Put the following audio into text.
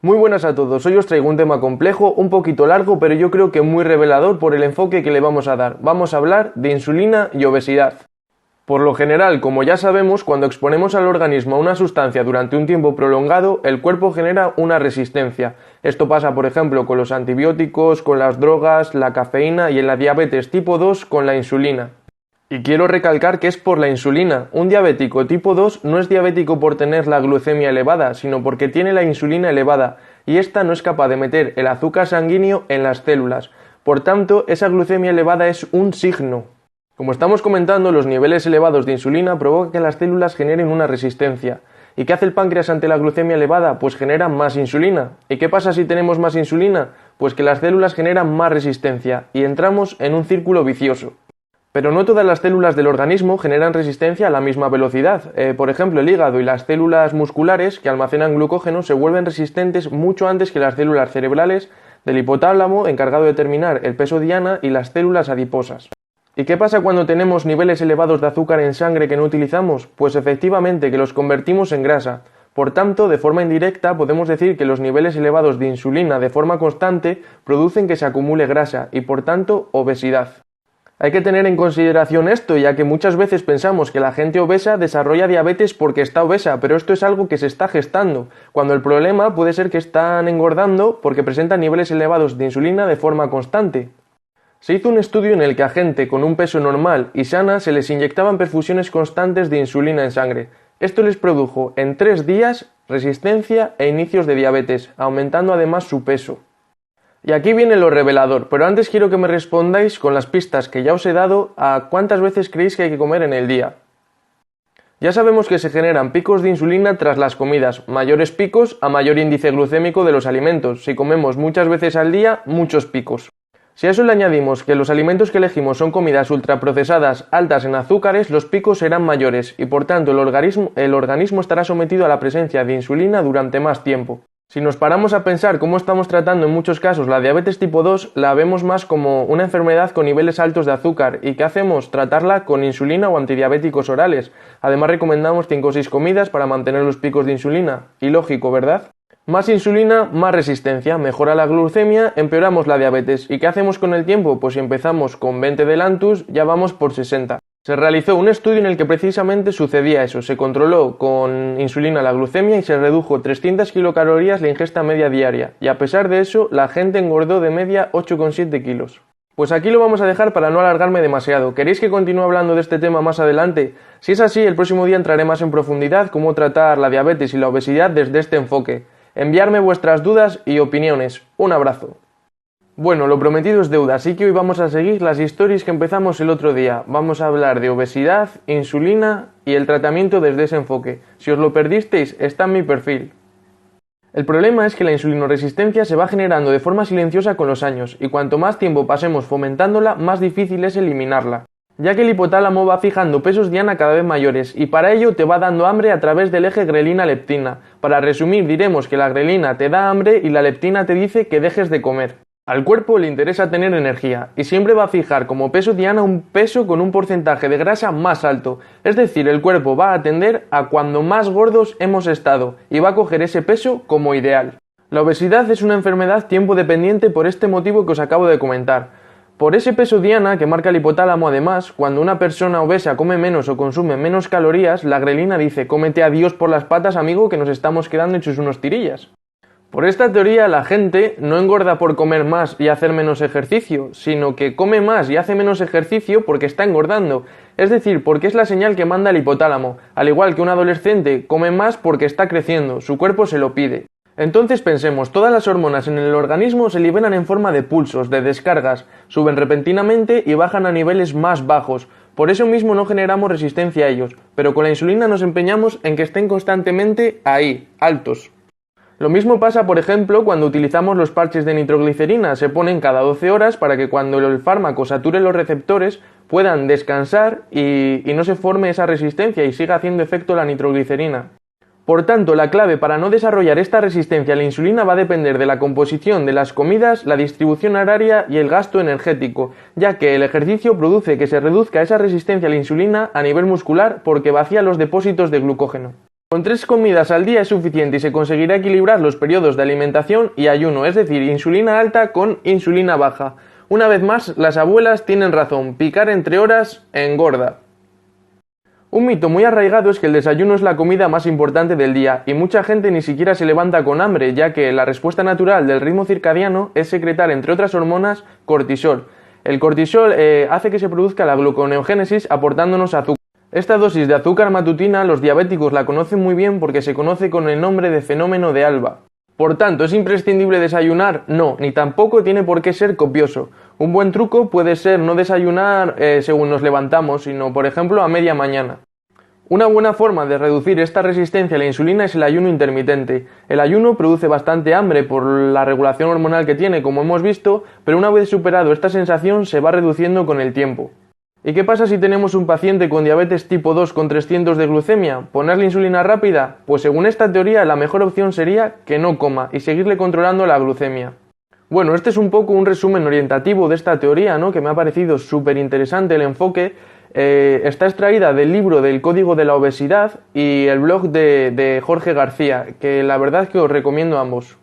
Muy buenas a todos, hoy os traigo un tema complejo, un poquito largo, pero yo creo que muy revelador por el enfoque que le vamos a dar. Vamos a hablar de insulina y obesidad. Por lo general, como ya sabemos, cuando exponemos al organismo a una sustancia durante un tiempo prolongado, el cuerpo genera una resistencia. Esto pasa, por ejemplo, con los antibióticos, con las drogas, la cafeína y en la diabetes tipo 2 con la insulina. Y quiero recalcar que es por la insulina. Un diabético tipo 2 no es diabético por tener la glucemia elevada, sino porque tiene la insulina elevada, y esta no es capaz de meter el azúcar sanguíneo en las células. Por tanto, esa glucemia elevada es un signo. Como estamos comentando, los niveles elevados de insulina provocan que las células generen una resistencia. ¿Y qué hace el páncreas ante la glucemia elevada? Pues genera más insulina. ¿Y qué pasa si tenemos más insulina? Pues que las células generan más resistencia, y entramos en un círculo vicioso. Pero no todas las células del organismo generan resistencia a la misma velocidad. Por ejemplo, el hígado y las células musculares que almacenan glucógeno se vuelven resistentes mucho antes que las células cerebrales del hipotálamo, encargado de determinar el peso diana, y las células adiposas. ¿Y qué pasa cuando tenemos niveles elevados de azúcar en sangre que no utilizamos? Pues efectivamente que los convertimos en grasa. Por tanto, de forma indirecta podemos decir que los niveles elevados de insulina de forma constante producen que se acumule grasa y por tanto obesidad. Hay que tener en consideración esto, ya que muchas veces pensamos que la gente obesa desarrolla diabetes porque está obesa, pero esto es algo que se está gestando, cuando el problema puede ser que están engordando porque presentan niveles elevados de insulina de forma constante. Se hizo un estudio en el que a gente con un peso normal y sana se les inyectaban perfusiones constantes de insulina en sangre. Esto les produjo en 3 días resistencia e inicios de diabetes, aumentando además su peso. Y aquí viene lo revelador, pero antes quiero que me respondáis con las pistas que ya os he dado a cuántas veces creéis que hay que comer en el día. Ya sabemos que se generan picos de insulina tras las comidas, mayores picos a mayor índice glucémico de los alimentos. Si comemos muchas veces al día, muchos picos. Si a eso le añadimos que los alimentos que elegimos son comidas ultraprocesadas altas en azúcares, los picos serán mayores y por tanto el organismo estará sometido a la presencia de insulina durante más tiempo. Si nos paramos a pensar cómo estamos tratando en muchos casos la diabetes tipo 2, la vemos más como una enfermedad con niveles altos de azúcar. ¿Y qué hacemos? Tratarla con insulina o antidiabéticos orales. Además recomendamos 5 o 6 comidas para mantener los picos de insulina. Y lógico, ¿verdad? Más insulina, más resistencia, mejora la glucemia, empeoramos la diabetes. ¿Y qué hacemos con el tiempo? Pues si empezamos con 20 de Lantus, ya vamos por 60. Se realizó un estudio en el que precisamente sucedía eso, se controló con insulina la glucemia y se redujo 300 kilocalorías la ingesta media diaria, y a pesar de eso, la gente engordó de media 8,7 kilos. Pues aquí lo vamos a dejar para no alargarme demasiado. ¿Queréis que continúe hablando de este tema más adelante? Si es así, el próximo día entraré más en profundidad cómo tratar la diabetes y la obesidad desde este enfoque. Enviarme vuestras dudas y opiniones. Un abrazo. Bueno, lo prometido es deuda, así que hoy vamos a seguir las historias que empezamos el otro día. Vamos a hablar de obesidad, insulina y el tratamiento desde ese enfoque. Si os lo perdisteis, está en mi perfil. El problema es que la insulinoresistencia se va generando de forma silenciosa con los años, y cuanto más tiempo pasemos fomentándola, más difícil es eliminarla, ya que el hipotálamo va fijando pesos diana cada vez mayores, y para ello te va dando hambre a través del eje grelina-leptina. Para resumir, diremos que la grelina te da hambre y la leptina te dice que dejes de comer. Al cuerpo le interesa tener energía y siempre va a fijar como peso diana un peso con un porcentaje de grasa más alto, es decir, el cuerpo va a atender a cuando más gordos hemos estado y va a coger ese peso como ideal. La obesidad es una enfermedad tiempo dependiente por este motivo que os acabo de comentar. Por ese peso diana que marca el hipotálamo, además, cuando una persona obesa come menos o consume menos calorías, la grelina dice: cómete a Dios por las patas, amigo, que nos estamos quedando hechos unos tirillas. Por esta teoría, la gente no engorda por comer más y hacer menos ejercicio, sino que come más y hace menos ejercicio porque está engordando, es decir, porque es la señal que manda el hipotálamo, al igual que un adolescente come más porque está creciendo, su cuerpo se lo pide. Entonces pensemos, todas las hormonas en el organismo se liberan en forma de pulsos, de descargas, suben repentinamente y bajan a niveles más bajos, por eso mismo no generamos resistencia a ellos, pero con la insulina nos empeñamos en que estén constantemente ahí, altos. Lo mismo pasa, por ejemplo, cuando utilizamos los parches de nitroglicerina. Se ponen cada 12 horas para que cuando el fármaco sature los receptores puedan descansar y no se forme esa resistencia y siga haciendo efecto la nitroglicerina. Por tanto, la clave para no desarrollar esta resistencia a la insulina va a depender de la composición de las comidas, la distribución horaria y el gasto energético, ya que el ejercicio produce que se reduzca esa resistencia a la insulina a nivel muscular porque vacía los depósitos de glucógeno. Con 3 comidas al día es suficiente y se conseguirá equilibrar los periodos de alimentación y ayuno, es decir, insulina alta con insulina baja. Una vez más, las abuelas tienen razón, picar entre horas engorda. Un mito muy arraigado es que el desayuno es la comida más importante del día, y mucha gente ni siquiera se levanta con hambre, ya que la respuesta natural del ritmo circadiano es secretar, entre otras hormonas, cortisol. El cortisol hace que se produzca la gluconeogénesis aportándonos azúcar. Esta dosis de azúcar matutina los diabéticos la conocen muy bien porque se conoce con el nombre de fenómeno de Alba. Por tanto, ¿es imprescindible desayunar? No, ni tampoco tiene por qué ser copioso. Un buen truco puede ser no desayunar según nos levantamos, sino por ejemplo a media mañana. Una buena forma de reducir esta resistencia a la insulina es el ayuno intermitente. El ayuno produce bastante hambre por la regulación hormonal que tiene, como hemos visto, pero una vez superado esta sensación se va reduciendo con el tiempo. ¿Y qué pasa si tenemos un paciente con diabetes tipo 2 con 300 de glucemia? ¿Ponerle insulina rápida? Pues según esta teoría la mejor opción sería que no coma y seguirle controlando la glucemia. Bueno, este es un poco un resumen orientativo de esta teoría, ¿no? Que me ha parecido súper interesante el enfoque. Está extraída del libro del Código de la Obesidad y el blog de Jorge García, que la verdad es que os recomiendo ambos.